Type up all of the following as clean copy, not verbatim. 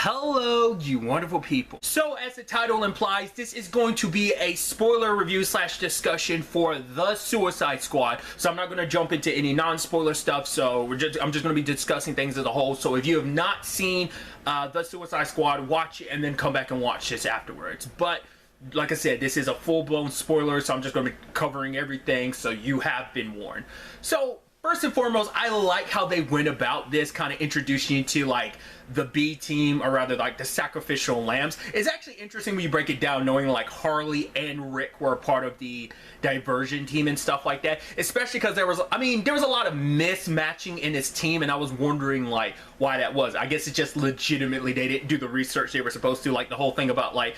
Hello, you wonderful people. So, as the title implies, this is going to be a spoiler review slash discussion for The Suicide Squad. So I'm not going to jump into any non-spoiler stuff, so I'm just going to be discussing things as a whole. So if you have not seen The Suicide Squad, watch it and then come back and watch this afterwards. But like I said, this is a full-blown spoiler, so I'm just going to be covering everything, so you have been warned. So first and foremost, I like how they went about this, kind of introducing you to like the B team, or rather like the sacrificial lambs. It's actually interesting when you break it down, knowing like Harley and Rick were a part of the diversion team and stuff like that, especially because there was a lot of mismatching in this team, and I was wondering like why that was. I guess it's just legitimately they didn't do the research they were supposed to, like the whole thing about like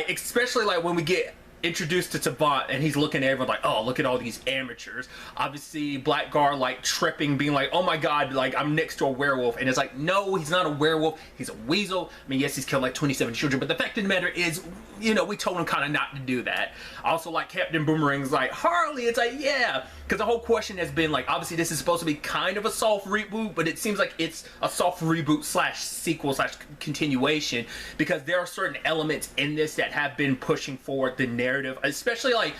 especially like when we get introduced to Savant and he's looking at everyone like, oh, look at all these amateurs. Obviously Blackguard like tripping, being like, oh my god, like I'm next to a werewolf, and it's like, no, he's not a werewolf, he's a weasel. I mean, yes, he's killed like 27 children, but the fact of the matter is, you know, we told him kind of not to do that. Also, like Captain Boomerang's like, Harley, it's like, yeah, because the whole question has been like, obviously this is supposed to be kind of a soft reboot, but it seems like it's a soft reboot slash sequel slash continuation, because there are certain elements in this that have been pushing forward the narrative, especially like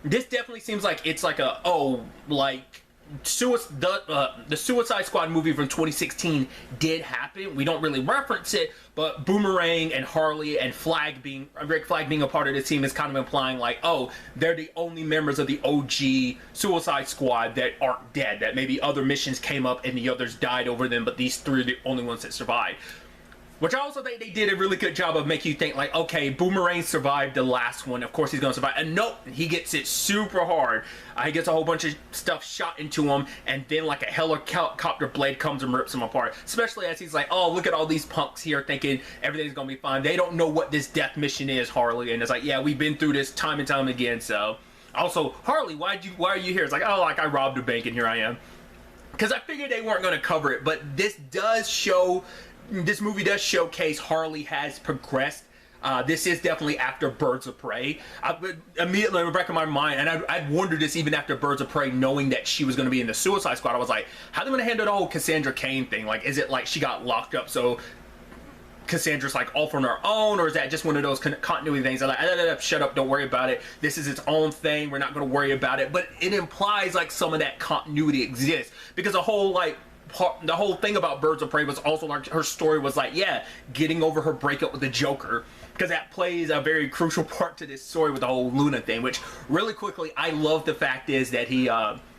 this definitely seems like it's like a, oh, like the Suicide Squad movie from 2016 did happen. We don't really reference it, but Boomerang and Harley and Rick Flag being a part of the team is kind of implying like, oh, they're the only members of the OG Suicide Squad that aren't dead, that maybe other missions came up and the others died over them, but these three are the only ones that survived. Which I also think they did a really good job of making you think like, okay, Boomerang survived the last one, of course he's gonna survive. And nope, he gets it super hard. He gets a whole bunch of stuff shot into him, and then like a helicopter blade comes and rips him apart. Especially as he's like, oh, look at all these punks here thinking everything's gonna be fine. They don't know what this death mission is, Harley. And it's like, yeah, we've been through this time and time again. So also, Harley, why are you here? It's like, oh, like I robbed a bank and here I am. Because I figured they weren't gonna cover it, but this movie does showcase Harley has progressed. This is definitely after Birds of Prey. Immediately in the back of my mind, and I'd wondered this even after Birds of Prey, knowing that she was going to be in the Suicide Squad, I was like, how are they going to handle the whole Cassandra Cain thing? Like, is it like she got locked up so Cassandra's like off on her own, or is that just one of those continuity things? I'm like, shut up, don't worry about it. This is its own thing. We're not going to worry about it. But it implies like some of that continuity exists, because the whole thing about Birds of Prey was also like her story was like, yeah, getting over her breakup with the Joker, because that plays a very crucial part to this story with the whole Luna thing. Which really quickly, I love the fact is that he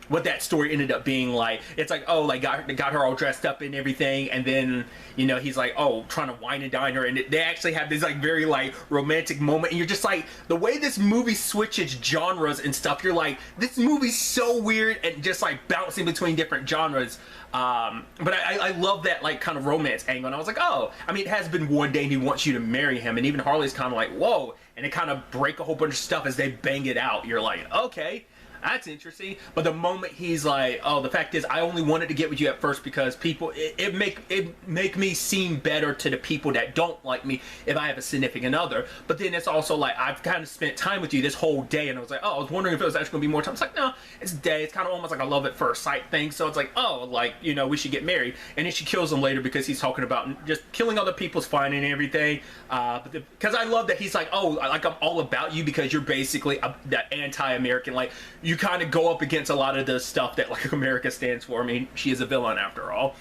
what that story ended up being like. It's like, oh, like got her all dressed up and everything, and then, you know, he's like, oh, trying to wine and dine her, and they actually have this like very like romantic moment, and you're just like, the way this movie switches genres and stuff, you're like, this movie's so weird and just like bouncing between different genres. But I love that like kind of romance angle, and I was like, oh, I mean, it has been one day and he wants you to marry him, and even Harley's kind of like, whoa, and they kind of break a whole bunch of stuff as they bang it out. You're like, okay, that's interesting. But the moment he's like, oh, the fact is I only wanted to get with you at first because people, it make me seem better to the people that don't like me if I have a significant other. But then it's also like, I've kind of spent time with you this whole day, and I was like, oh, I was wondering if it was actually gonna be more time. It's like, no, it's a day. It's kind of almost like a love at first sight thing. So it's like, oh, like, you know, we should get married. And then she kills him later because he's talking about just killing other people's fine and everything. Because I love that he's like, oh, like I'm all about you because you're basically that anti-American, like you kind of go up against a lot of the stuff that like America stands for. I mean, she is a villain after all.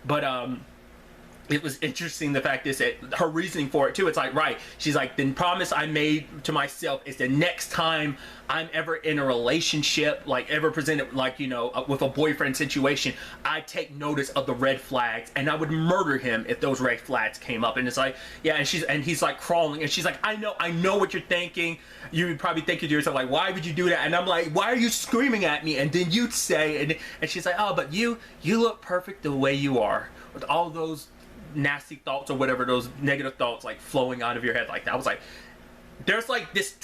But it was interesting, the fact is that her reasoning for it too, it's like, right, she's like, the promise I made to myself is the next time I'm ever in a relationship, like ever presented like, you know, with a boyfriend situation, I take notice of the red flags and I would murder him if those red flags came up. And it's like, yeah, and he's like crawling, and she's like, I know what you're thinking. You would probably think to yourself like, why would you do that? And I'm like, why are you screaming at me? And then you'd say, and she's like, oh, but you look perfect the way you are, with all those nasty thoughts or whatever, those negative thoughts like flowing out of your head like that. I was like, there's like this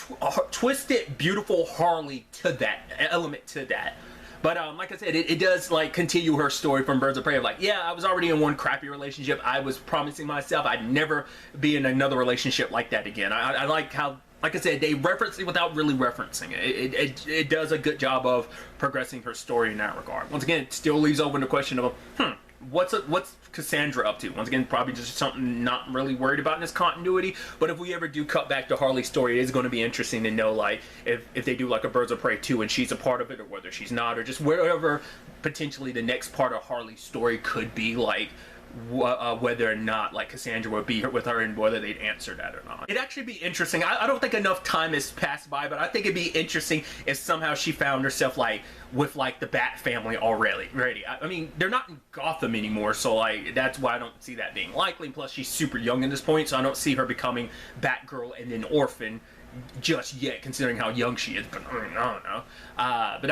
twisted, beautiful Harley to that element to that. But like I said, it does like continue her story from Birds of Prey of like, yeah, I was already in one crappy relationship. I was promising myself I'd never be in another relationship like that again. I like how, like I said, they reference it without really referencing it. It does a good job of progressing her story in that regard. Once again, it still leaves open the question of, what's Cassandra up to? Once again, probably just something not really worried about in this continuity. But if we ever do cut back to Harley's story, it is going to be interesting to know, like, if they do like a Birds of Prey 2 and she's a part of it, or whether she's not, or just wherever potentially the next part of Harley's story could be, like, whether or not like Cassandra would be with her and whether they'd answer that or not. It'd actually be interesting. I don't think enough time has passed by, but I think it'd be interesting if somehow she found herself like with like the Bat family already. I mean, they're not in Gotham anymore, so like that's why I don't see that being likely. Plus, she's super young at this point, so I don't see her becoming Batgirl and then Orphan just yet, considering how young she is. But I mean, I don't know. But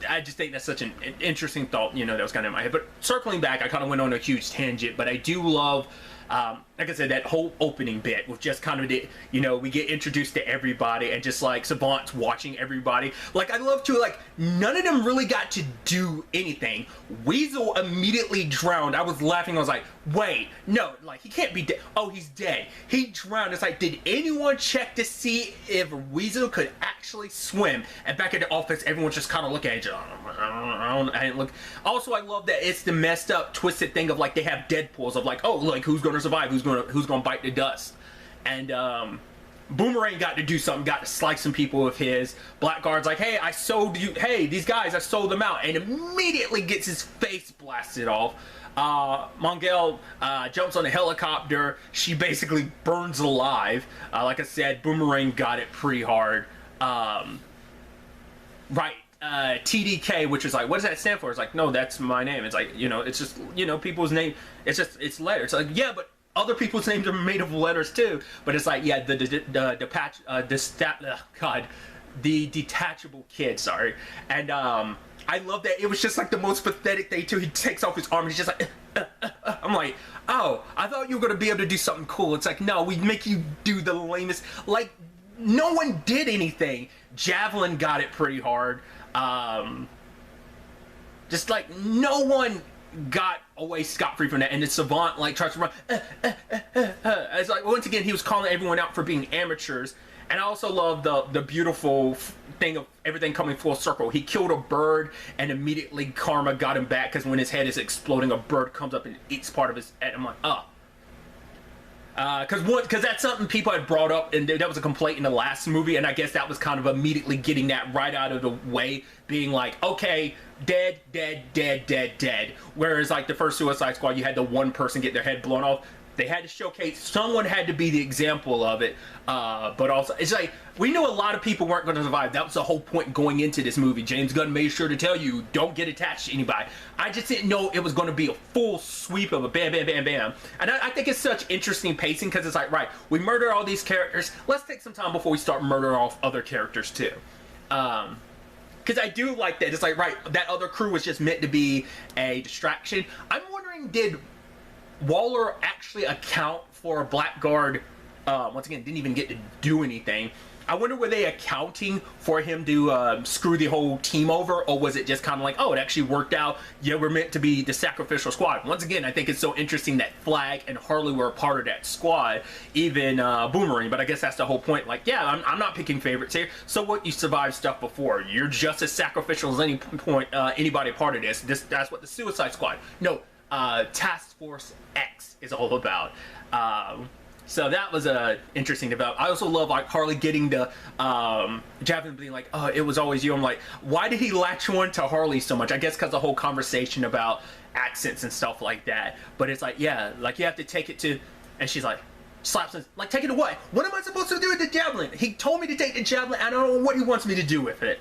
I just think that's such an interesting thought, that was kind of in my head. But circling back, I kind of went on a huge tangent, but I do love, like I said, that whole opening bit with just kind of the, we get introduced to everybody and just like Savant's watching everybody. Like, I love to, like, none of them really got to do anything. Weasel immediately drowned. I was laughing. I was like, wait, no, like, he can't be dead. Oh, he's dead. He drowned. It's like, did anyone check to see if Weasel could actually swim? And back at the office, everyone's just kind of looking at each other. I didn't look. Also, I love that it's the messed up, twisted thing of like they have Deadpools of like, oh, like who's going to survive? Who's going to bite the dust? And Boomerang got to do something, got to slice some people with his. Blackguard's like, hey, I sold you. Hey, these guys, I sold them out, and immediately gets his face blasted off. Mongel jumps on a helicopter. She basically burns alive. Like I said, Boomerang got it pretty hard. Right. TDK, which is like, what does that stand for? It's like, no, that's my name. It's like, it's just, people's name. It's letters. It's like, yeah, but other people's names are made of letters too. But it's like, yeah, the detachable kid. Sorry. And I love that. It was just like the most pathetic thing too. He takes off his arm and he's just like, I'm like, oh, I thought you were gonna be able to do something cool. It's like, no, we make you do the lamest. Like, no one did anything. Javelin got it pretty hard. Just like no one got away scot-free from that, and the Savant like tries to run. It's like, once again, he was calling everyone out for being amateurs. And I also love the beautiful thing of everything coming full circle. He killed a bird, and immediately karma got him back, because when his head is exploding, a bird comes up and eats part of his head. I'm like, oh. Because that's something people had brought up, and that was a complaint in the last movie, and I guess that was kind of immediately getting that right out of the way, being like, okay, dead, dead, dead, dead, dead. Whereas like the first Suicide Squad, you had the one person get their head blown off. They had to showcase, someone had to be the example of it, but also, it's like, we knew a lot of people weren't going to survive. That was the whole point going into this movie. James Gunn made sure to tell you, don't get attached to anybody. I just didn't know it was going to be a full sweep of a bam, bam, bam, bam. And I think it's such interesting pacing, because it's like, right, we murder all these characters, let's take some time before we start murdering off other characters too. Because I do like that. It's like, right, that other crew was just meant to be a distraction. I'm wondering, did Waller actually account for Blackguard? Once again, didn't even get to do anything. I wonder, were they accounting for him to screw the whole team over, or was it just kind of like, oh, it actually worked out, yeah, we're meant to be the sacrificial squad? Once again, I think it's so interesting that Flag and Harley were a part of that squad, even Boomerang, but I guess that's the whole point. Like, yeah, I'm not picking favorites here. So what, you survived stuff before, you're just as sacrificial as anybody part of this. That's what the Suicide Squad, no, Task Force X is all about. So that was interesting development. I also love like Harley getting the Javelin being like, oh, it was always you. I'm like, why did he latch on to Harley so much? I guess because the whole conversation about accents and stuff like that. But it's like, yeah, like you have to take it to, and she's like, slaps him, like, take it to what? What am I supposed to do with the Javelin? He told me to take the Javelin, I don't know what he wants me to do with it.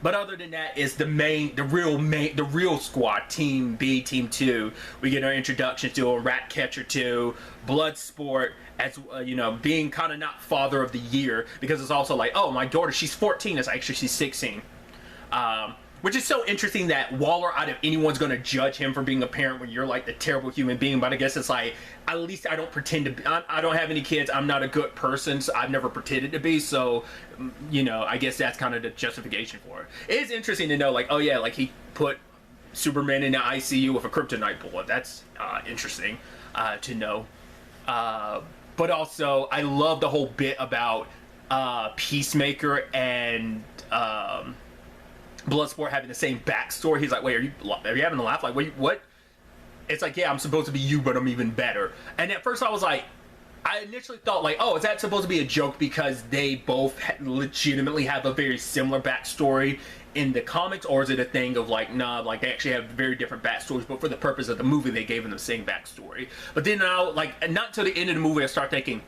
But other than that, is the real squad, Team B, Team 2. We get our introduction to a Ratcatcher 2, Bloodsport, as being kind of not Father of the Year, because it's also like, oh, my daughter, she's 14, it's actually she's 16. Which is so interesting that Waller, out of anyone's going to judge him for being a parent when you're like the terrible human being. But I guess it's like, at least I don't pretend to be, I don't have any kids. I'm not a good person. So I've never pretended to be. So, I guess that's kind of the justification for it. It is interesting to know, like, oh yeah, like he put Superman in the ICU with a kryptonite bullet. That's interesting to know. But also, I love the whole bit about Peacemaker and Bloodsport having the same backstory. He's like, wait, are you having a laugh? Like, wait, what? It's like, yeah, I'm supposed to be you, but I'm even better. And at first I was like, I initially thought like, oh, is that supposed to be a joke because they both legitimately have a very similar backstory in the comics, or is it a thing of like, nah, like they actually have very different backstories, but for the purpose of the movie, they gave them the same backstory. But then now, like, not until the end of the movie, I start thinking,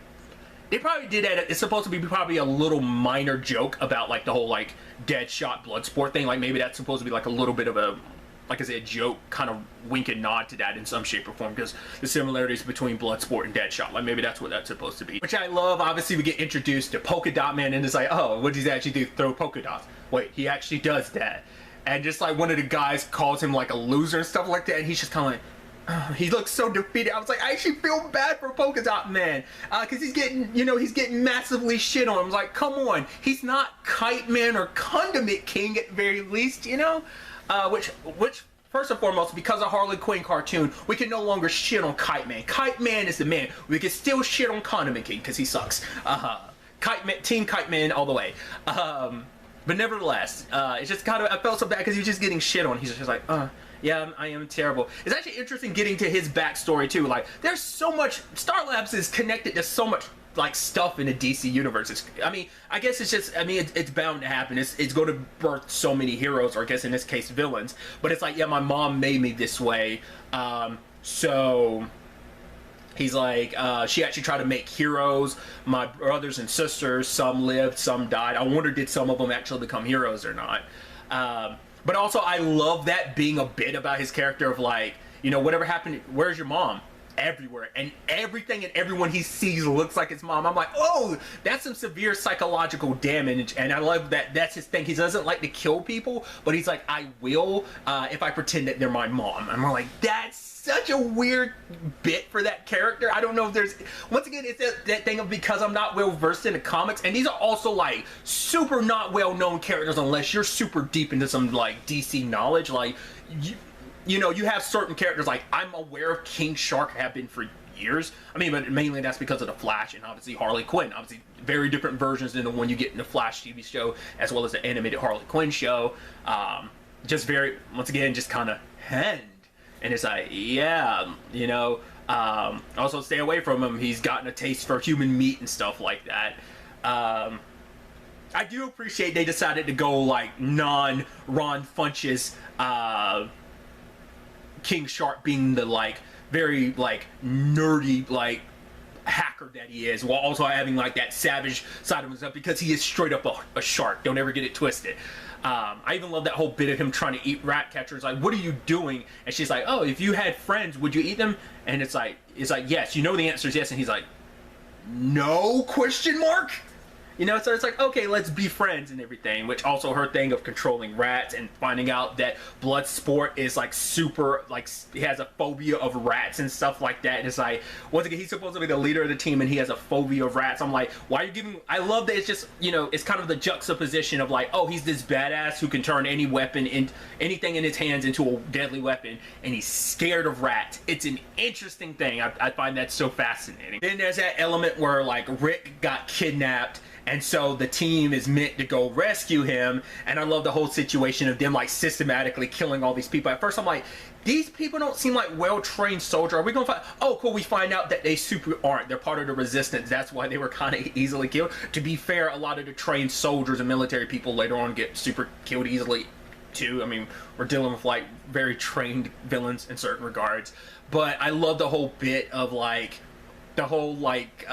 they probably did that. It's supposed to be probably a little minor joke about like the whole like Deadshot Bloodsport thing. Like maybe that's supposed to be like a little bit of a, like I said, joke, kind of wink and nod to that in some shape or form, because the similarities between Bloodsport and Deadshot, like maybe that's what that's supposed to be. Which I love. Obviously, we get introduced to Polka Dot Man, and it's like, oh, what does he actually do? Throw polka dots? Wait, he actually does that. And just like one of the guys calls him like a loser and stuff like that, and he's just kind of like, oh, he looks so defeated. I was like, I actually feel bad for Polka Dot Man, because he's getting, you know, he's getting massively shit on. I was like, come on, he's not Kite Man or Condiment King at the very least, you know? Which first and foremost, because of Harley Quinn cartoon, we can no longer shit on Kite Man. Kite Man is the man. We can still shit on Condiment King because he sucks. Kite Man, Team Kite Man all the way. But nevertheless, it's just kind of, I felt so bad because he was just getting shit on. He's just like, yeah, I am terrible. It's actually interesting getting to his backstory too. Like, there's so much, Star Labs is connected to so much like stuff in the DC universe. I mean, I guess it's just, I mean, it's bound to happen. It's going to birth so many heroes, or I guess in this case villains. But it's like, yeah, my mom made me this way. So he's like, she actually tried to make heroes. My brothers and sisters, some lived, some died. I wonder, did some of them actually become heroes or not? But also, I love that being a bit about his character of like, you know, whatever happened, where's your mom? Everywhere, and everything and everyone he sees looks like his mom. I'm like, oh, that's some severe psychological damage. And I love that that's his thing. He doesn't like to kill people, but he's like, I will if I pretend that they're my mom. And I'm like, that's such a weird bit for that character. I don't know if there's, once again, it's that thing of, because I'm not well versed in the comics, and these are also like super not well known characters unless you're super deep into some like DC knowledge. Like, you know, you have certain characters, like, I'm aware of King Shark, have been for years. I mean, but mainly that's because of the Flash and obviously Harley Quinn. Obviously, very different versions than the one you get in the Flash TV show, as well as the animated Harley Quinn show. Just very, once again, just kind of hand. And it's like, yeah, you know, also stay away from him. He's gotten a taste for human meat and stuff like that. I do appreciate they decided to go, like, non-Ron Funches, King Shark being the like very like nerdy like hacker that he is, while also having like that savage side of himself, because he is straight up a shark. Don't ever get it twisted. I even love that whole bit of him trying to eat rat catchers. Like, what are you doing? And she's like, oh, if you had friends, would you eat them? And it's like yes. You know the answer is yes. And he's like, no, question mark. You know, so it's like, okay, let's be friends and everything, which also her thing of controlling rats and finding out that Bloodsport is like super, like, he has a phobia of rats and stuff like that. And it's like, once again, he's supposed to be the leader of the team and he has a phobia of rats. I'm like, why are you giving, I love that it's just, you know, it's kind of the juxtaposition of like, oh, he's this badass who can turn any weapon, anything in his hands into a deadly weapon, and he's scared of rats. It's an interesting thing. I find that so fascinating. Then there's that element where like Rick got kidnapped, and so the team is meant to go rescue him, and I love the whole situation of them like systematically killing all these people. At first I'm like, these people don't seem like well-trained soldiers. Are we gonna find, oh cool, we find out that they super aren't. They're part of the resistance. That's why they were kind of easily killed. To be fair, a lot of the trained soldiers and military people later on get super killed easily too. I mean, we're dealing with like very trained villains in certain regards. But I love the whole bit of like, the whole like,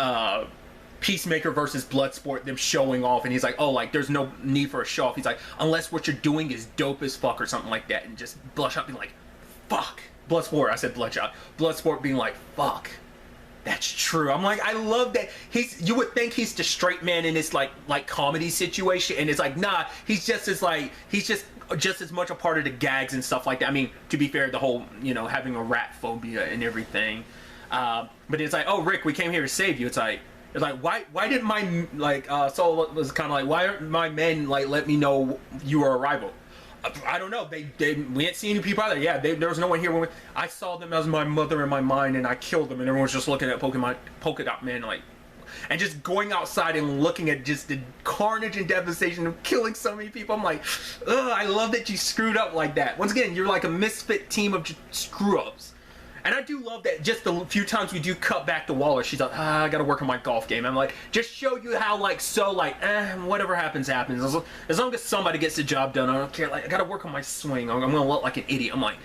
Peacemaker versus Bloodsport, them showing off, and he's like, oh, like, there's no need for a show off. He's like, unless what you're doing is dope as fuck or something like that, and just Bloodshot being like, fuck. Bloodsport, I said Bloodshot. Bloodsport being like, fuck. That's true. I'm like, I love that. You would think he's the straight man in this like comedy situation, and it's like, nah, he's just as like, he's just as much a part of the gags and stuff like that. I mean, to be fair, the whole, you know, having a rat phobia and everything. But it's like, oh, Rick, we came here to save you. It's like, why did my, like, Soul was kind of like, why aren't my men, like, let me know you were a rival? I don't know. We didn't see any people out there. Yeah, there was no one here when I saw them as my mother in my mind, and I killed them, and everyone's just looking at Polka Dot Man like, and just going outside and looking at just the carnage and devastation of killing so many people. I'm like, ugh, I love that you screwed up like that. Once again, you're like a misfit team of just screw-ups. And I do love that just the few times we do cut back to Waller, she's like, I gotta work on my golf game. I'm like, just show you how, like, so, like, whatever happens, happens. As long as somebody gets the job done, I don't care. Like, I gotta work on my swing. I'm gonna look like an idiot. I'm like,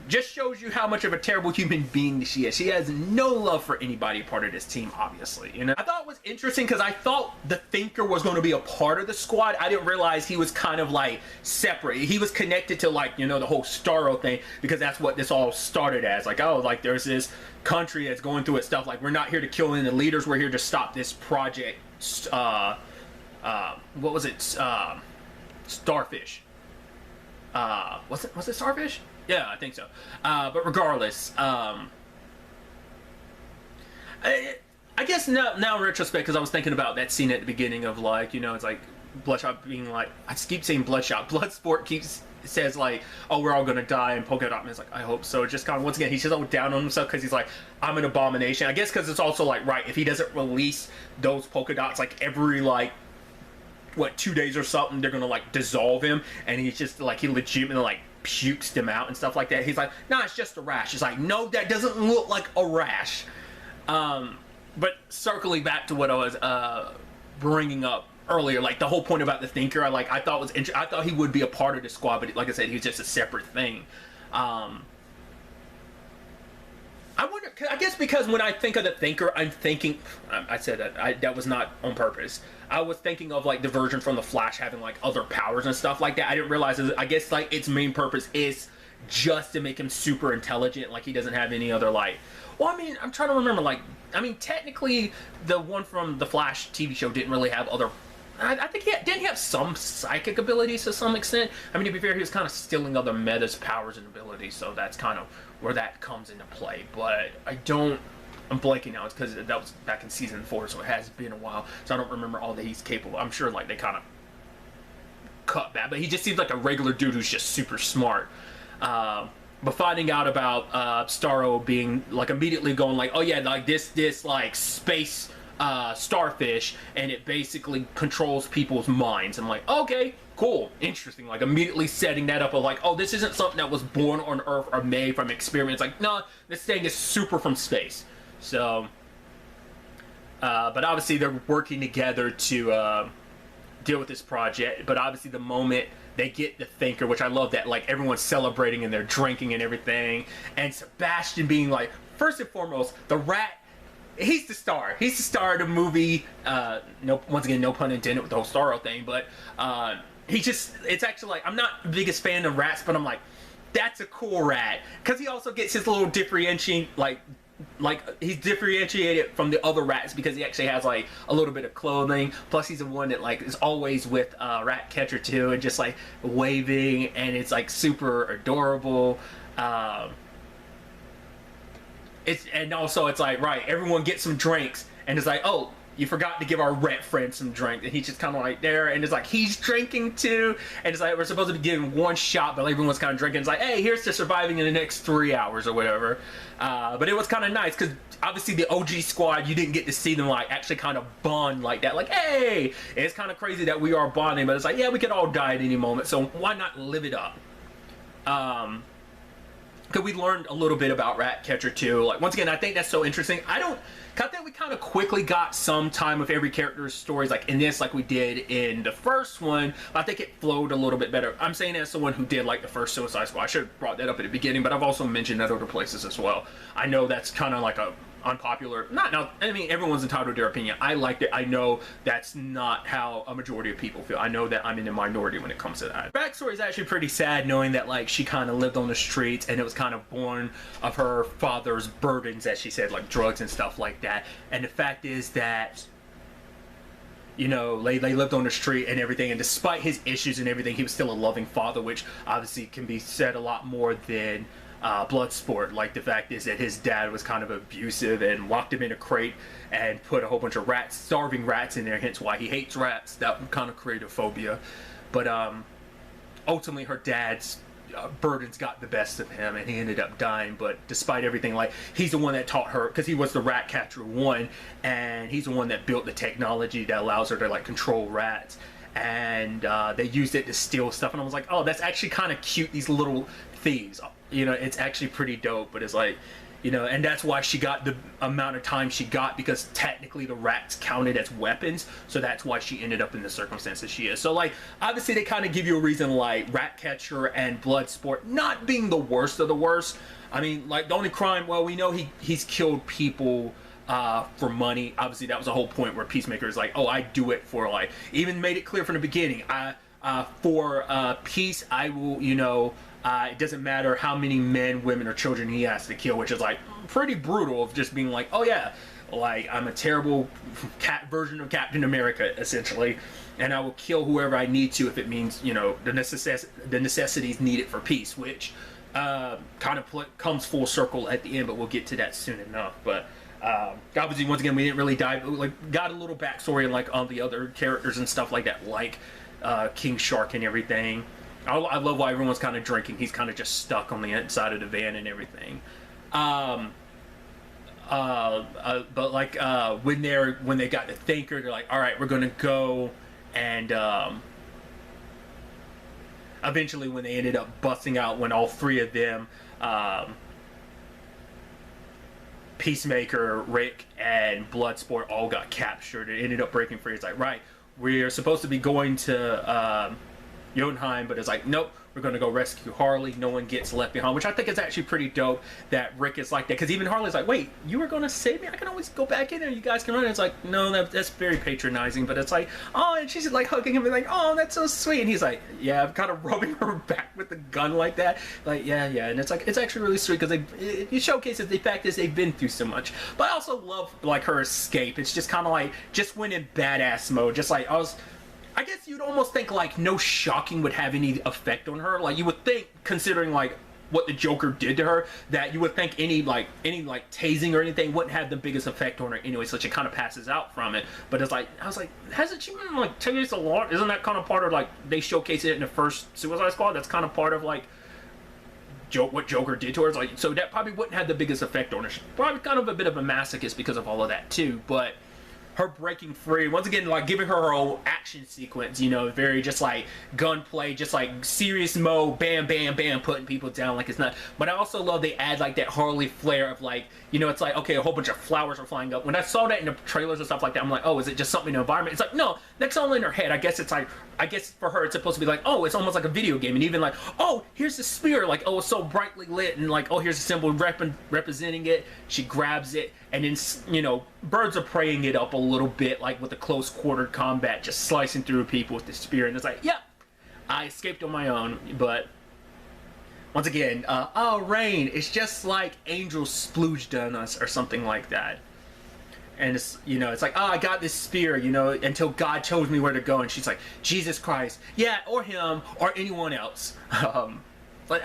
just shows you how much of a terrible human being she is. She has no love for anybody part of this team, obviously. You know, I thought it was interesting because I thought the Thinker was going to be a part of the squad. I didn't realize he was kind of like separate. He was connected to, like, you know, the whole Starro thing, because that's what this all started as. Like, oh, like there's this country that's going through its stuff. Like, we're not here to kill any of the leaders. We're here to stop this project. What was it? Starfish. Was it Starfish? Yeah, I think so. But regardless, I guess now in retrospect, because I was thinking about that scene at the beginning of, like, you know, it's like Bloodshot being like, I just keep saying Bloodshot. Bloodsport says like, oh, we're all gonna die, and Polka Dot Man's like, I hope so. Just kind of, once again, he's just all down on himself because he's like, I'm an abomination. I guess because it's also like, right, if he doesn't release those polka dots like every, like, what, 2 days or something, they're gonna like dissolve him, and he's just like, he legitimately like pukes them out and stuff like that. He's like, nah, it's just a rash. It's like, no, that doesn't look like a rash. But circling back to what I was bringing up earlier, like the whole point about the Thinker, I thought he would be a part of the squad, but like I said, he was just a separate thing. I wonder, I guess because when I think of the Thinker, I'm thinking, I said that, that was not on purpose. I was thinking of like the version from the Flash having like other powers and stuff like that. I didn't realize, I guess like its main purpose is just to make him super intelligent. Like he doesn't have any other like, well, I mean, I'm trying to remember, like, I mean, technically the one from the Flash TV show didn't really have other, I think didn't he have some psychic abilities to some extent? I mean, to be fair, he was kind of stealing other metas, powers, and abilities, so that's kind of where that comes into play. But I'm blanking now. It's because that was back in season 4, so it has been a while. So I don't remember all that he's capable. I'm sure like they kind of cut back, but he just seems like a regular dude who's just super smart. But finding out about Starro being like immediately going like, oh yeah, like this like space starfish, and it basically controls people's minds. I'm like, okay, cool, interesting. Like immediately setting that up of like, oh, this isn't something that was born on Earth or made from experience. Like, no, this thing is super from space. So, but obviously they're working together to deal with this project. But obviously the moment they get the Thinker, which I love that, like everyone's celebrating and they're drinking and everything, and Sebastian being like, first and foremost, the rat, he's the star. He's the star of the movie. No, once again, no pun intended with the whole Starro thing, but he just, it's actually like, I'm not the biggest fan of rats, but I'm like, that's a cool rat, because he also gets his little differentiating, like he's differentiated from the other rats because he actually has like a little bit of clothing. Plus he's the one that like is always with Ratcatcher too, and just like waving, and it's like super adorable. And also it's like, right, everyone gets some drinks, and it's like, oh, you forgot to give our rat friend some drink, and he's just kind of like there, and it's like he's drinking too, and it's like we're supposed to be giving one shot, but everyone's kind of drinking. It's like, hey, here's to surviving in the next 3 hours or whatever. But it was kind of nice because obviously the OG squad, you didn't get to see them like actually kind of bond like that. Like, hey, it's kind of crazy that we are bonding, but it's like, yeah, we could all die at any moment, so why not live it up? Because we learned a little bit about Ratcatcher too. Like, once again, I think that's so interesting. I think we kind of quickly got some time with every character's stories, like in this, like we did in the first one. I think it flowed a little bit better. I'm saying as someone who did like the first Suicide Squad. I should have brought that up at the beginning, but I've also mentioned that other places as well. I know that's kind of like a unpopular, I mean, everyone's entitled to their opinion. I liked it. I know that's not how a majority of people feel. I know that I'm in the minority when it comes to that. Backstory is actually pretty sad, knowing that like she kind of lived on the streets, and it was kind of born of her father's burdens, as she said, like drugs and stuff like that. And the fact is that, you know, they lived on the street and everything, and despite his issues and everything, he was still a loving father, which obviously can be said a lot more than Bloodsport. Like, the fact is that his dad was kind of abusive and locked him in a crate and put a whole bunch of rats, starving rats in there, hence why he hates rats. That kind of created a phobia. But ultimately her dad's burdens got the best of him and he ended up dying. But despite everything, like, he's the one that taught her, because he was the rat catcher one, and he's the one that built the technology that allows her to like control rats. And they used it to steal stuff, and I was like, oh, that's actually kind of cute, these little thieves, you know. It's actually pretty dope. But it's like, you know, and that's why she got the amount of time she got, because technically the rats counted as weapons, so that's why she ended up in the circumstances she is. So like, obviously they kind of give you a reason, like Ratcatcher and Bloodsport not being the worst of the worst. I mean, like, the only crime, well, we know he's killed people for money. Obviously that was the whole point where Peacemaker is like, oh, I do it for, like, even made it clear from the beginning, for peace I will, you know, it doesn't matter how many men, women, or children he has to kill, which is like pretty brutal, of just being like, oh yeah, like, I'm a terrible cat version of Captain America essentially, and I will kill whoever I need to if it means, you know, the necessities needed for peace, which kind of comes full circle at the end, but we'll get to that soon enough. But obviously, once again, we didn't really dive, like, got a little backstory and like on the other characters and stuff like that, like King Shark and everything. I love why everyone's kind of drinking. He's kind of just stuck on the inside of the van and everything. But like when they got the Thinker, they're like, all right, we're gonna go, and eventually when they ended up busting out, when all three of them, Peacemaker, Rick, and Bloodsport all got captured, it ended up breaking free. It's like, right, we're supposed to be going to Jotunheim, but it's like, nope, we're going to go rescue Harley. No one gets left behind, which I think is actually pretty dope that Rick is like that, because even Harley's like, wait, you were going to save me? I can always go back in there, you guys can run. And it's like, no, that's very patronizing. But it's like, oh, and she's like hugging him and like, oh, that's so sweet. And he's like, yeah, I'm kind of rubbing her back with the gun like that, like, yeah. And it's like, it's actually really sweet, because it showcases the fact that they've been through so much. But I also love like her escape. It's just kind of like, just went in badass mode, just like, I guess you'd almost think like no shocking would have any effect on her. Like, you would think, considering like what the Joker did to her, that you would think any tasing or anything wouldn't have the biggest effect on her anyway, so she kind of passes out from it. But it's like, I was like, hasn't she been like tased a lot? Isn't that kind of part of, like, they showcase it in the first Suicide Squad? That's kind of part of like what Joker did to her. It's like, so that probably wouldn't have the biggest effect on her. She's probably kind of a bit of a masochist because of all of that too. But her breaking free, once again, like giving her own action sequence, you know, very just like gunplay, just like serious mode, bam, bam, bam, putting people down like it's not. But I also love they add like that Harley flair of like, you know, it's like, okay, a whole bunch of flowers are flying up. When I saw that in the trailers and stuff like that, I'm like, oh, is it just something in the environment? It's like, no, that's all in her head. I guess it's like, I guess for her it's supposed to be like, oh, it's almost like a video game. And even like, oh, here's the spear, like, oh, it's so brightly lit, and like, oh, here's a symbol representing it. She grabs it, and then, you know, Birds of Preying it up a little bit, like with the close quarter combat, just slicing through people with the spear. And it's like, yeah, I escaped on my own. But once again, oh, Rain, it's just like Angel splooged on us or something like that. And it's, you know, it's like, oh, I got this spear, you know, until God chose me where to go. And she's like, Jesus Christ, yeah, or him, or anyone else. But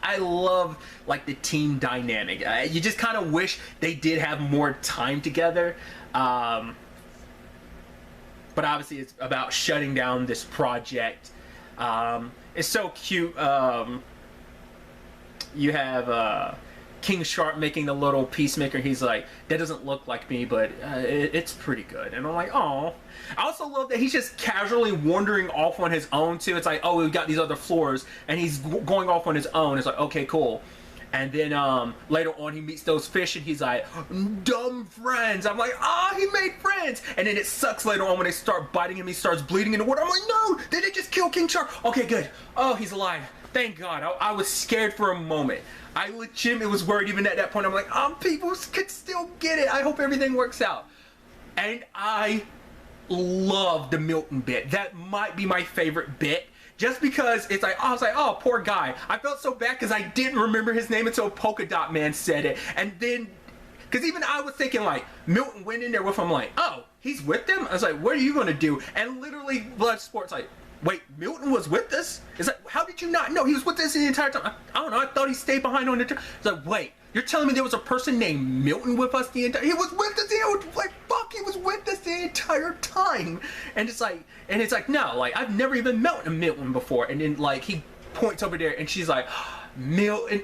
I love like the team dynamic. You just kind of wish they did have more time together. But obviously it's about shutting down this project. It's so cute. You have King Shark making the little Peacemaker. He's like, that doesn't look like me, but it's pretty good. And I'm like, oh. I also love that he's just casually wandering off on his own too. It's like, oh, we've got these other floors, and he's going off on his own. It's like, okay, cool. And then later on he meets those fish, and he's like, dumb friends. I'm like, ah, he made friends. And then it sucks later on when they start biting him. He starts bleeding in the water. I'm like, no, did they just kill King Shark? Okay, good. Oh, he's alive. Thank God. I was scared for a moment. I legitimately was worried even at that point. I'm like, people could still get it. I hope everything works out. And I love the Milton bit. That might be my favorite bit. Just because it's like, I was like, oh, poor guy. I felt so bad because I didn't remember his name until Polka Dot Man said it. And then, because even I was thinking like, Milton went in there with him like, oh, he's with them? I was like, what are you going to do? And literally Bloodsport's like, wait, Milton was with us? It's like, how did you not know? He was with us the entire time. I don't know, I thought he stayed behind on the trip. It's like, wait, you're telling me there was a person named Milton with us the entire... He was with us, like, fuck, he was with us the entire time. And it's like, no, like, I've never even met a Milton before. And then, like, he points over there, and she's like, Milton,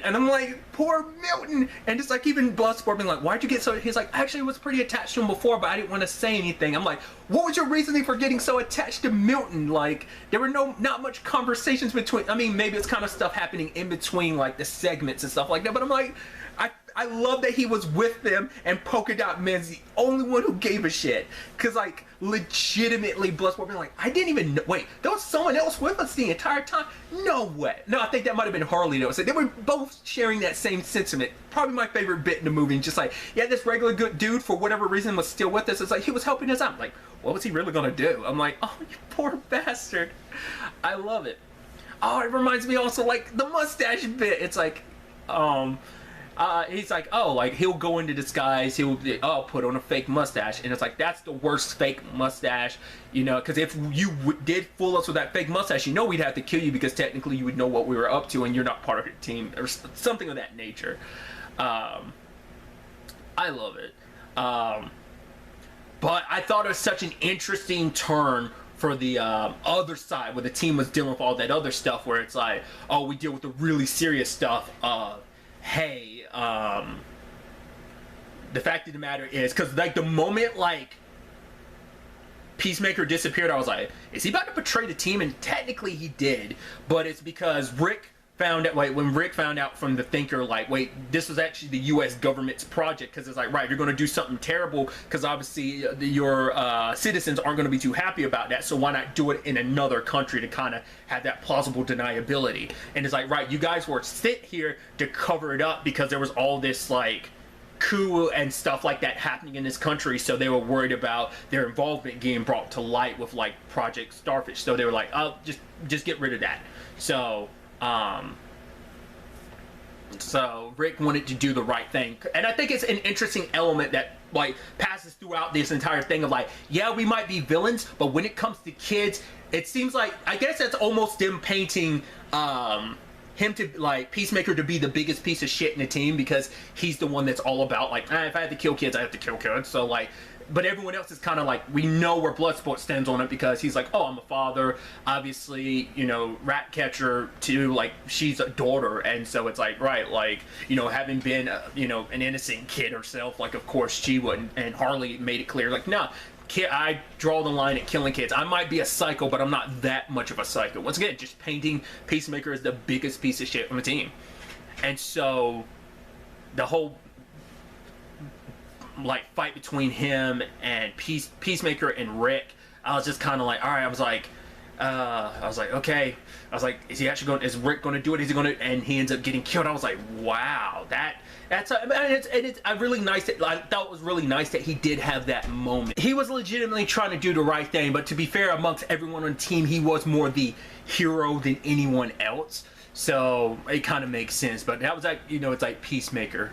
and I'm like, poor Milton. And it's like, even Bloodsport being like, why'd you get so, he's like, actually I was pretty attached to him before, but I didn't want to say anything. I'm like, what was your reasoning for getting so attached to Milton? Like, there were not much conversations between, I mean, maybe it's kind of stuff happening in between like the segments and stuff like that, but I'm like, I love that he was with them, and Polka Dot Man's the only one who gave a shit. Cause like, legitimately Bloodsport being like, I didn't even know, wait, there was someone else with us the entire time? No way. No, I think that might have been Harley though. So they were both sharing that same sentiment. Probably my favorite bit in the movie. Just like, yeah, this regular good dude for whatever reason was still with us. It's like, he was helping us out. Like, what was he really gonna do? I'm like, oh, you poor bastard. I love it. Oh, it reminds me also like the mustache bit. It's like, he's like, oh, like he'll go into disguise, he'll put on a fake mustache, and it's like, that's the worst fake mustache, you know, because if you did fool us with that fake mustache, you know we'd have to kill you, because technically you would know what we were up to and you're not part of your team, or something of that nature. I love it. But I thought it was such an interesting turn for the other side, where the team was dealing with all that other stuff, where it's like, oh, we deal with the really serious stuff of, hey, the fact of the matter is, because like the moment like Peacemaker disappeared, I was like, is he about to betray the team? And technically he did, but it's because Rick found out, like when Rick found out from the Thinker, like, wait, this was actually the US government's project, because it's like, right, you're going to do something terrible, because obviously your citizens aren't going to be too happy about that, so why not do it in another country to kind of have that plausible deniability? And it's like, right, you guys were sent here to cover it up because there was all this like coup and stuff like that happening in this country, so they were worried about their involvement getting brought to light with like Project Starfish, so they were like, oh, just get rid of that. So Rick wanted to do the right thing, and I think it's an interesting element that like passes throughout this entire thing of like, yeah, we might be villains, but when it comes to kids, it seems like, I guess that's almost them painting him to like Peacemaker to be the biggest piece of shit in the team, because he's the one that's all about like, if I have to kill kids, I have to kill kids. So like, but everyone else is kind of like, we know where Bloodsport stands on it, because he's like, oh, I'm a father, obviously, you know, Ratcatcher too, like she's a daughter, and so it's like, right, like, you know, having been you know, an innocent kid herself, like of course she wouldn't. And Harley made it clear, like, nah, kid, I draw the line at killing kids. I might be a psycho, but I'm not that much of a psycho. Once again, just painting Peacemaker as the biggest piece of shit on the team. And so the whole like fight between him and Peacemaker and Rick, I was just kind of like, all right, I was like, okay, I was like, is he actually going, is Rick going to do it? Is he going to, and he ends up getting killed. I was like, wow, that's it's really nice that, I thought it was really nice that he did have that moment. He was legitimately trying to do the right thing, but to be fair, amongst everyone on the team, he was more the hero than anyone else, so it kind of makes sense. But that was like, you know, it's like Peacemaker,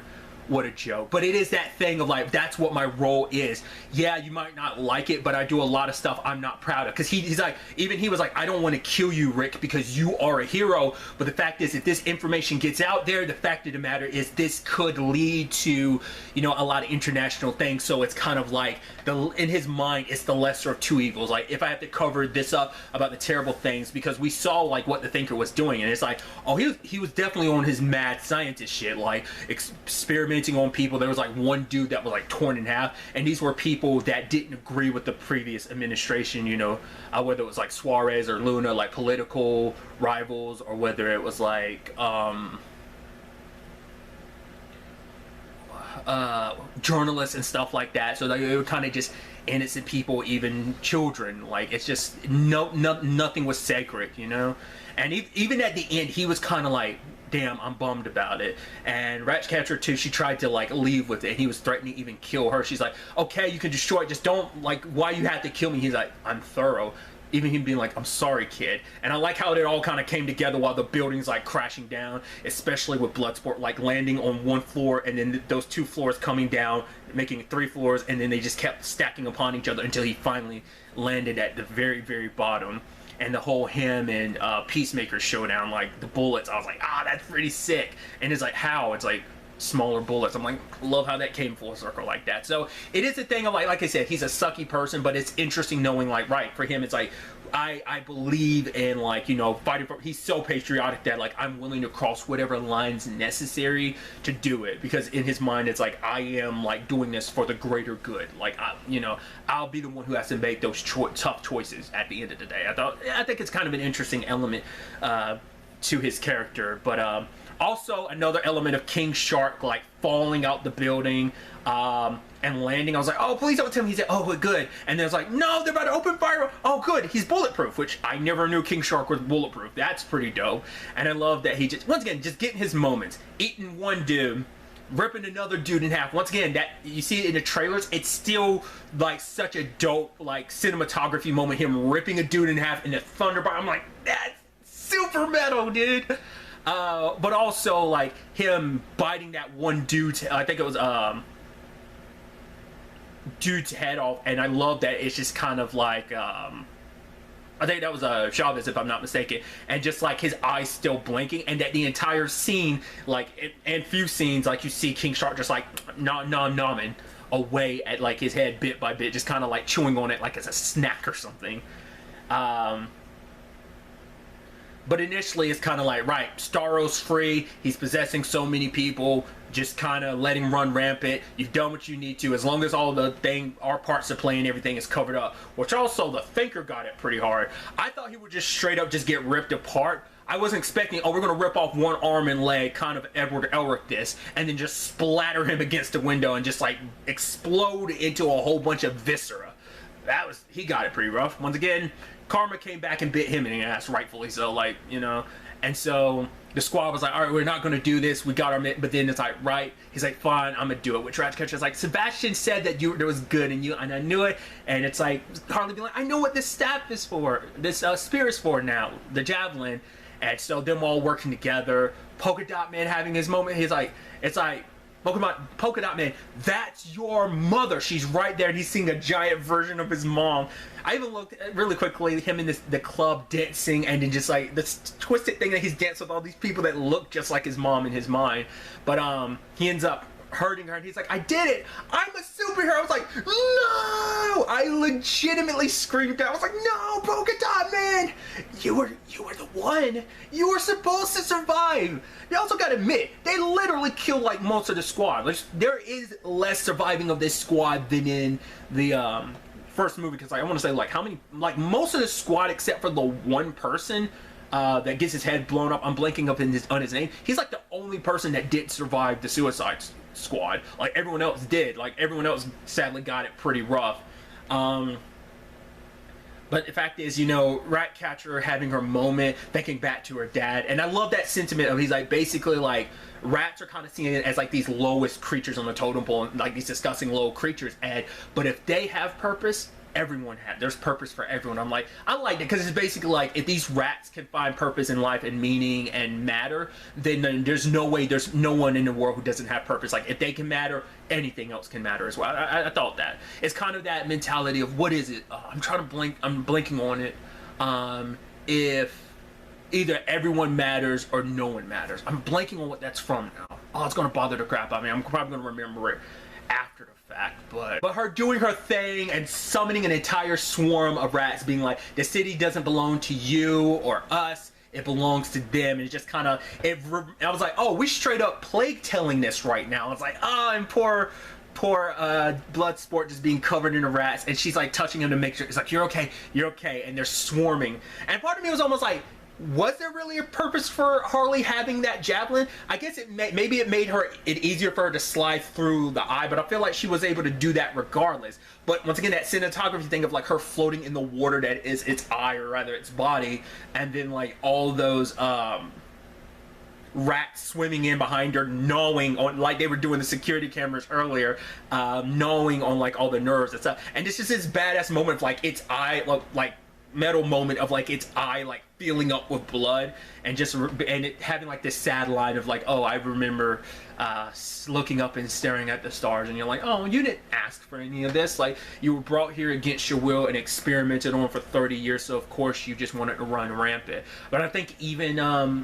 what a joke. But it is that thing of like, that's what my role is. Yeah, you might not like it, but I do a lot of stuff I'm not proud of. Because he's like, even he was like, I don't want to kill you, Rick, because you are a hero. But the fact is, if this information gets out there, the fact of the matter is this could lead to, you know, a lot of international things. So it's kind of like, in his mind, it's the lesser of two evils. Like, if I have to cover this up about the terrible things, because we saw like what the Thinker was doing, and it's like, oh, he was definitely on his mad scientist shit, like experimenting on people. There was like one dude that was like torn in half, and these were people that didn't agree with the previous administration, you know, whether it was like Suarez or Luna, like political rivals, or whether it was like journalists and stuff like that. So like, they were kind of just innocent people, even children. Like, it's just nothing was sacred, you know. And even at the end, he was kind of like, damn, I'm bummed about it. And Ratcatcher too, she tried to like leave with it, and he was threatening to even kill her. She's like, okay, you can destroy it, just don't, like, why you have to kill me? He's like, I'm thorough. Even him being like, I'm sorry, kid. And I like how it all kind of came together while the building's like crashing down, especially with Bloodsport like landing on one floor, and then those two floors coming down, making 3 floors, and then they just kept stacking upon each other until he finally landed at the very, very bottom. And the whole him and Peacemaker showdown, like the bullets, I was like, that's pretty sick. And it's like, how? It's like, smaller bullets. I'm like, love how that came full circle like that. So it is a thing of like I said, he's a sucky person, but it's interesting knowing like, right, for him it's like I believe in like, you know, fighting for, he's so patriotic that like I'm willing to cross whatever lines necessary to do it, because in his mind it's like I am like doing this for the greater good. Like you know, I'll be the one who has to make those tough choices at the end of the day. I think it's kind of an interesting element to his character. But also another element of King Shark like falling out the building and landing. I was like, oh, please don't tell me. He said, oh, good. And then it's like, no, they're about to open fire. Oh, good. He's bulletproof, which I never knew King Shark was bulletproof. That's pretty dope. And I love that he just, once again, just getting his moments. Eating one dude, ripping another dude in half. Once again, that you see it in the trailers, it's still like such a dope like cinematography moment. Him ripping a dude in half in the thunderbolt. I'm like, that's super metal, dude. But also like him biting that one dude's, I think it was dude's head off, and I love that it's just kind of like I think that was Chavez, if I'm not mistaken, and just like his eyes still blinking, and that the entire scene, like and few scenes, like you see King Shark just like nomming away at like his head bit by bit, just kind of like chewing on it like it's a snack or something. But initially it's kind of like, right, Starro's free, he's possessing so many people, just kind of let him run rampant. You've done what you need to, as long as all the our parts to play and everything is covered up. Which also, the Thinker got it pretty hard. I thought he would just straight up just get ripped apart. I wasn't expecting, oh, we're going to rip off one arm and leg, kind of Edward Elric this, and then just splatter him against the window and just like explode into a whole bunch of viscera. He got it pretty rough. Once again, Karma came back and bit him in the ass, rightfully so, like, you know. And so the squad was like, all right, we're not going to do this. We got our but then it's like, right. He's like, fine, I'm going to do it. Which Ratcatcher's like, Sebastian said that there was good in you, and I knew it. And it's like, Harley being like, I know what this staff is for. This spear is for now, the javelin. And so them all working together. Polka Dot Man having his moment. He's like, it's like, Polka Dot Man, that's your mother. She's right there, and he's seeing a giant version of his mom. I even looked really quickly, him in the club dancing, and then just like this twisted thing that he's dancing with all these people that look just like his mom in his mind. But he ends up hurting her, and he's like, I did it! I'm a superhero! I was like, no! I legitimately screamed out. I was like, no, Polka Dot Man! You were the one! You were supposed to survive! You also gotta admit, they literally killed like most of the squad. Like, there is less surviving of this squad than in the first movie, because like, I want to say like how many, like most of the squad except for the one person that gets his head blown up. I'm blanking up on his name. He's like the only person that didn't survive the Suicide Squad. Like everyone else did. Like everyone else sadly got it pretty rough. But the fact is, you know, Ratcatcher having her moment, thinking back to her dad, and I love that sentiment of he's like basically like rats are kind of seen as like these lowest creatures on the totem pole, like these disgusting low creatures. But if they have purpose, there's purpose for everyone. I'm like, I like it because it's basically like if these rats can find purpose in life and meaning and matter, then there's no one in the world who doesn't have purpose. Like if they can matter, anything else can matter as well. I thought that it's kind of that mentality of what is it? I'm blanking on it. If either everyone matters or no one matters. I'm blanking on what that's from now. Oh, it's gonna bother the crap out of me. I'm probably gonna remember it after the fact, but her doing her thing and summoning an entire swarm of rats, being like, the city doesn't belong to you or us, it belongs to them. And it just kind of, I was like, oh, we straight up plague telling this right now. I was like, oh, and poor Bloodsport just being covered in the rats, and she's like touching him to make sure, it's like, you're okay, and they're swarming. And part of me was almost like, was there really a purpose for Harley having that javelin? I guess maybe it made it easier for her to slide through the eye, but I feel like she was able to do that regardless. But once again, that cinematography thing of like her floating in the water that is its eye, or rather its body, and then like all those rats swimming in behind her, gnawing on, like they were doing the security cameras earlier, gnawing on like all the nerves and stuff. And this is this badass moment of like its eye, like metal moment of like its eye like filling up with blood, and just and it having like this sad line of like, oh, I remember looking up and staring at the stars, and you're like, oh, you didn't ask for any of this. Like, you were brought here against your will and experimented on for 30 years, so of course you just wanted to run rampant. But I think even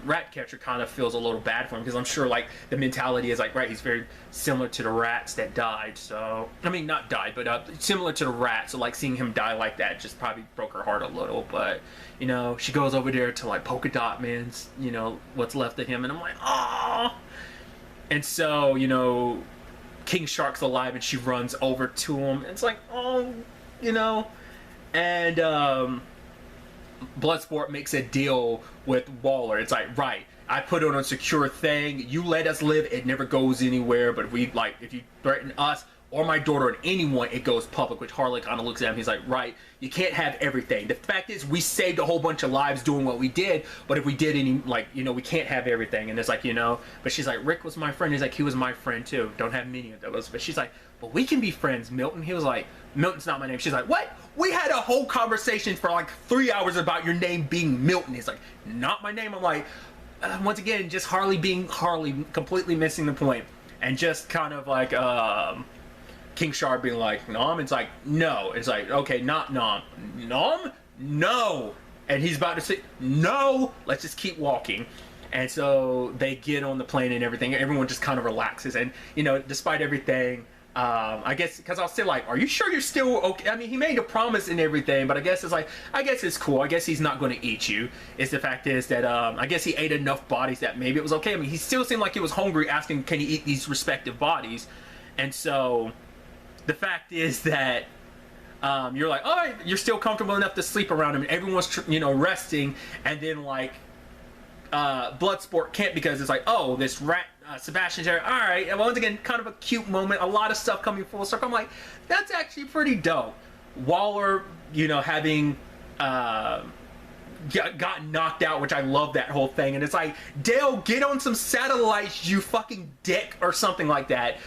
Ratcatcher kind of feels a little bad for him, because I'm sure like the mentality is like, right, he's very similar to the rats that died. So I mean, not died, but similar to the rats. So like seeing him die like that just probably broke her heart a little. But you know, she goes over there to like Polka Dot Man's, you know, what's left of him, and I'm like, oh. And so, you know, King Shark's alive, and she runs over to him. And it's like, oh, you know. And Bloodsport makes a deal with Waller. It's like, right, I put on a secure thing. You let us live. It never goes anywhere. But if you threaten us or my daughter or anyone, it goes public. Which Harley kind of looks at him. He's like, right, you can't have everything. The fact is, we saved a whole bunch of lives doing what we did. But if we did any, like, you know, we can't have everything. And it's like, you know, but she's like, Rick was my friend. He's like, he was my friend too. Don't have many of those. But she's like, but we can be friends, Milton. He was like, Milton's not my name. She's like, what? We had a whole conversation for like 3 hours about your name being Milton. He's like, not my name. I'm like, once again, just Harley being Harley, completely missing the point. And just kind of like, King Shark being like, Nom? It's like, no. It's like, okay, not Nom. Nom? No. And he's about to say, no. Let's just keep walking. And so they get on the plane and everything. Everyone just kind of relaxes. And, you know, despite everything, I guess, because I was still like, are you sure you're still okay? I mean, he made a promise and everything, but I guess it's like, I guess it's cool. I guess he's not going to eat you. It's the fact is that, I guess he ate enough bodies that maybe it was okay. I mean, he still seemed like he was hungry, asking, can he eat these respective bodies? And so the fact is that you're like, all right, you're still comfortable enough to sleep around him, and everyone's you know, resting, and then like Bloodsport can't, because it's like, oh, this rat Sebastian's there. All right, and once again, kind of a cute moment, a lot of stuff coming full circle. I'm like, that's actually pretty dope. Waller, you know, having got knocked out, which I love that whole thing. And it's like, Dale, get on some satellites, you fucking dick, or something like that.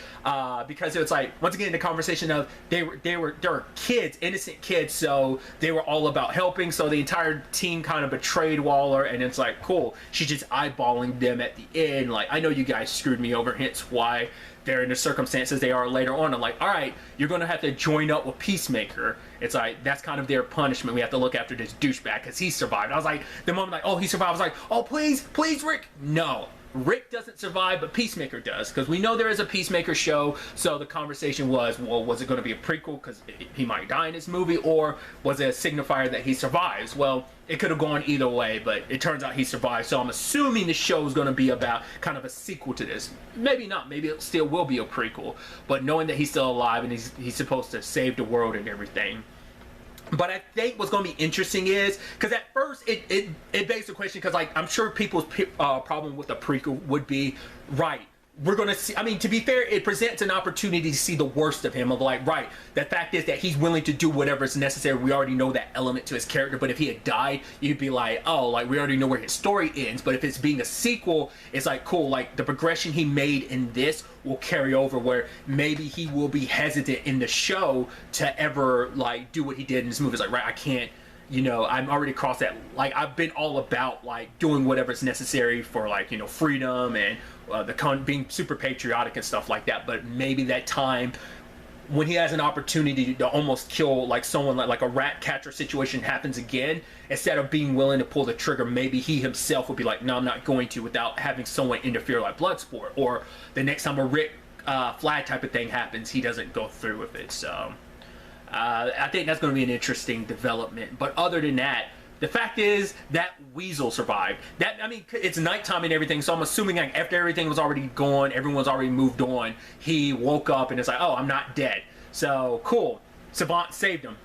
Because it's like, once again, the conversation of they were kids, innocent kids, so they were all about helping. So the entire team kind of betrayed Waller, and it's like, cool. She's just eyeballing them at the end, like, I know you guys screwed me over, hence why they're in the circumstances they are later on. I'm like, all right, you're gonna have to join up with Peacemaker. It's like, that's kind of their punishment. We have to look after this douchebag because he survived. I was like, the moment like, oh, he survived, I was like, oh, please, please, Rick. No, Rick doesn't survive, but Peacemaker does, because we know there is a Peacemaker show. So the conversation was, well, was it going to be a prequel because he might die in this movie, or was it a signifier that he survives? Well, it could have gone either way, but it turns out he survived. So I'm assuming the show is going to be about kind of a sequel to this. Maybe not. Maybe it still will be a prequel. But knowing that he's still alive and he's supposed to save the world and everything. But I think what's going to be interesting is, because at first it begs the question, because like I'm sure people's problem with the prequel would be, right, we're going to see, I mean, to be fair, it presents an opportunity to see the worst of him, of like, right, the fact is that he's willing to do whatever is necessary. We already know that element to his character, but if he had died, you'd be like, oh, like, we already know where his story ends. But if it's being a sequel, it's like, cool, like, the progression he made in this will carry over, where maybe he will be hesitant in the show to ever, like, do what he did in this movie. It's like, right, I can't, you know, I'm already crossed that, like, I've been all about, like, doing whatever's necessary for, like, you know, freedom and being super patriotic and stuff like that. But maybe that time when he has an opportunity to almost kill, like, someone, like a rat catcher situation happens again, instead of being willing to pull the trigger, maybe he himself would be like, no, I'm not going to, without having someone interfere, like Bloodsport. Or the next time a Rick Flag type of thing happens, he doesn't go through with it. So I think that's going to be an interesting development. But other than that, the fact is that Weasel survived. That, I mean, it's nighttime and everything, so I'm assuming like after everything was already gone, everyone's already moved on, he woke up and it's like, oh, I'm not dead. So, cool. Savant saved him.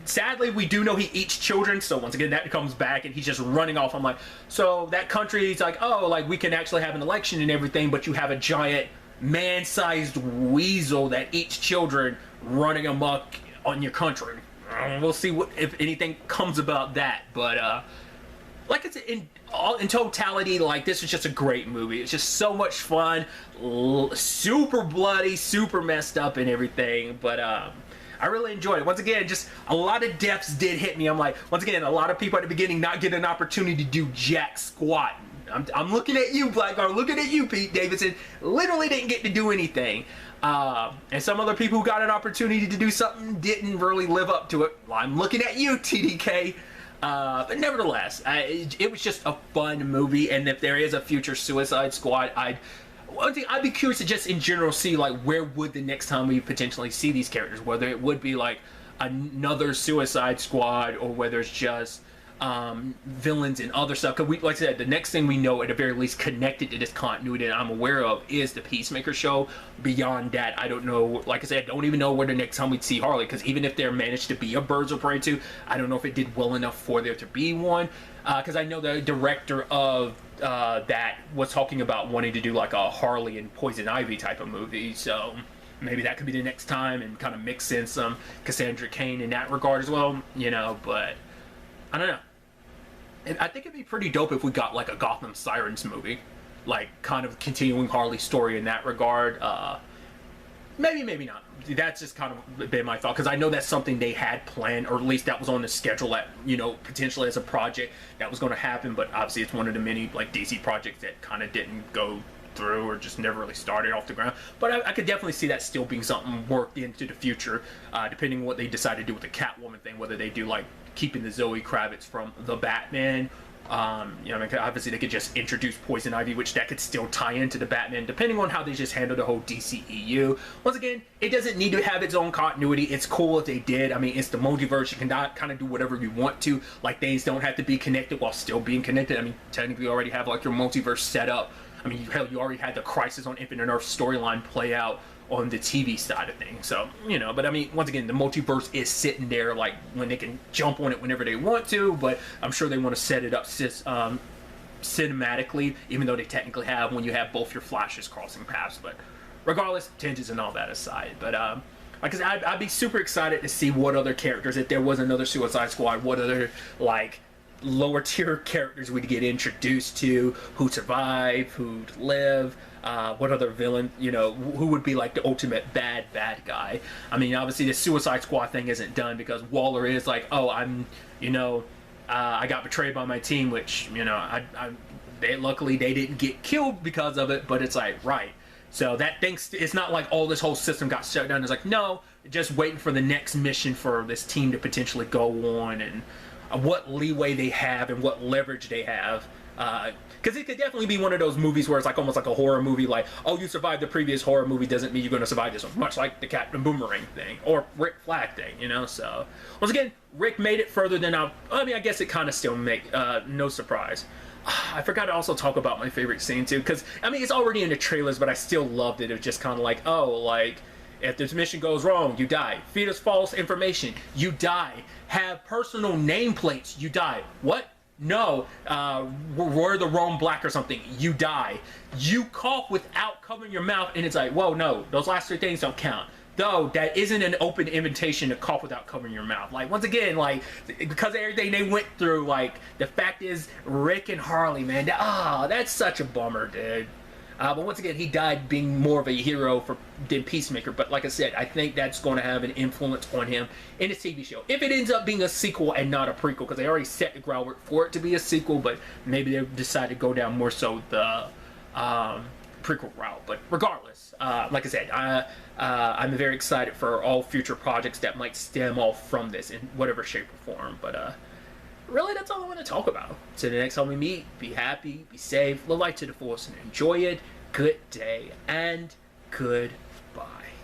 Sadly, we do know he eats children, so once again, that comes back and he's just running off. I'm like, so that country's like, oh, like, we can actually have an election and everything, but you have a giant man-sized weasel that eats children running amok on your country. We'll see what, if anything comes about that, but like it's in totality, like, this is just a great movie. It's just so much fun, super bloody, super messed up and everything. But I really enjoyed it. Once again, just a lot of deaths did hit me. I'm like, once again, a lot of people at the beginning not getting an opportunity to do jack squat. I'm looking at you, Blackguard, looking at you, Pete Davidson. Literally didn't get to do anything. And some other people who got an opportunity to do something didn't really live up to it. Well, I'm looking at you, TDK. But nevertheless, it was just a fun movie, and if there is a future Suicide Squad, I'd be curious to just in general see like where would the next time we potentially see these characters, whether it would be like another Suicide Squad or whether it's just villains and other stuff. Because like I said, the next thing we know at the very least connected to this continuity that I'm aware of is the Peacemaker show. Beyond that, I don't know. Like I said, I don't even know where the next time we'd see Harley, because even if there managed to be a Birds of Prey 2, I don't know if it did well enough for there to be one. Because I know the director of that was talking about wanting to do like a Harley and Poison Ivy type of movie, so maybe that could be the next time and kind of mix in some Cassandra Cain in that regard as well, you know. But I don't know. I think it'd be pretty dope if we got like a Gotham Sirens movie, like kind of continuing Harley's story in that regard. Maybe not. That's just kind of been my thought, because I know that's something they had planned, or at least that was on the schedule at, you know, potentially as a project that was going to happen. But obviously it's one of the many like DC projects that kind of didn't go through or just never really started off the ground. But I could definitely see that still being something worked into the future, depending on what they decide to do with the Catwoman thing, whether they do like keeping the Zoe Kravitz from the Batman. You know, I mean, obviously they could just introduce Poison Ivy, which that could still tie into the Batman, depending on how they just handle the whole DCEU. Once again, it doesn't need to have its own continuity. It's cool if they did. I mean, it's the multiverse. You can kind of do whatever you want to. Like, things don't have to be connected while still being connected. I mean, technically you already have like your multiverse set up. I mean, hell, you already had the Crisis on Infinite Earth storyline play out on the TV side of things. So, you know, but I mean, once again, the multiverse is sitting there, like, when they can jump on it whenever they want to, but I'm sure they want to set it up cinematically, even though they technically have when you have both your Flashes crossing paths. But regardless, tangents and all that aside. But, like I said, I'd be super excited to see what other characters, if there was another Suicide Squad, what other, like, lower tier characters we'd get introduced to, who survive, who'd live, what other villain, you know, who would be like the ultimate bad guy. I mean, obviously the Suicide Squad thing isn't done, because Waller is like, oh, I'm, you know, I got betrayed by my team, which, you know, luckily they didn't get killed because of it, but it's like, right. So that thinks, it's not like all this whole system got shut down. It's like, no, just waiting for the next mission for this team to potentially go on, and what leeway they have and what leverage they have. Because it could definitely be one of those movies where it's like almost like a horror movie, like, oh, you survived the previous horror movie doesn't mean you're going to survive this one, much like the Captain Boomerang thing or Rick Flag thing, you know. So once again, Rick made it further than I mean, I guess it kind of still make no surprise. I forgot to also talk about my favorite scene too, because I mean, it's already in the trailers, but I still loved it. It was just kind of like, oh, like, if this mission goes wrong, you die. Feed us false information, you die. Have personal nameplates, you die. What? No, we're the Rome Black or something, you die. You cough without covering your mouth, and it's like, whoa, no, those last three things don't count. Though, that isn't an open invitation to cough without covering your mouth. Like, once again, like, because of everything they went through, like, the fact is, Rick and Harley, man, that's such a bummer, dude. But once again, he died being more of a hero than Peacemaker. But like I said, I think that's going to have an influence on him in his TV show. If it ends up being a sequel and not a prequel, because they already set the groundwork for it to be a sequel, but maybe they decide to go down more so the prequel route. But regardless, like I said, I'm very excited for all future projects that might stem off from this in whatever shape or form. But really, that's all I want to talk about. So the next time we meet, be happy, be safe, live life to the fullest, and enjoy it. Good day and goodbye.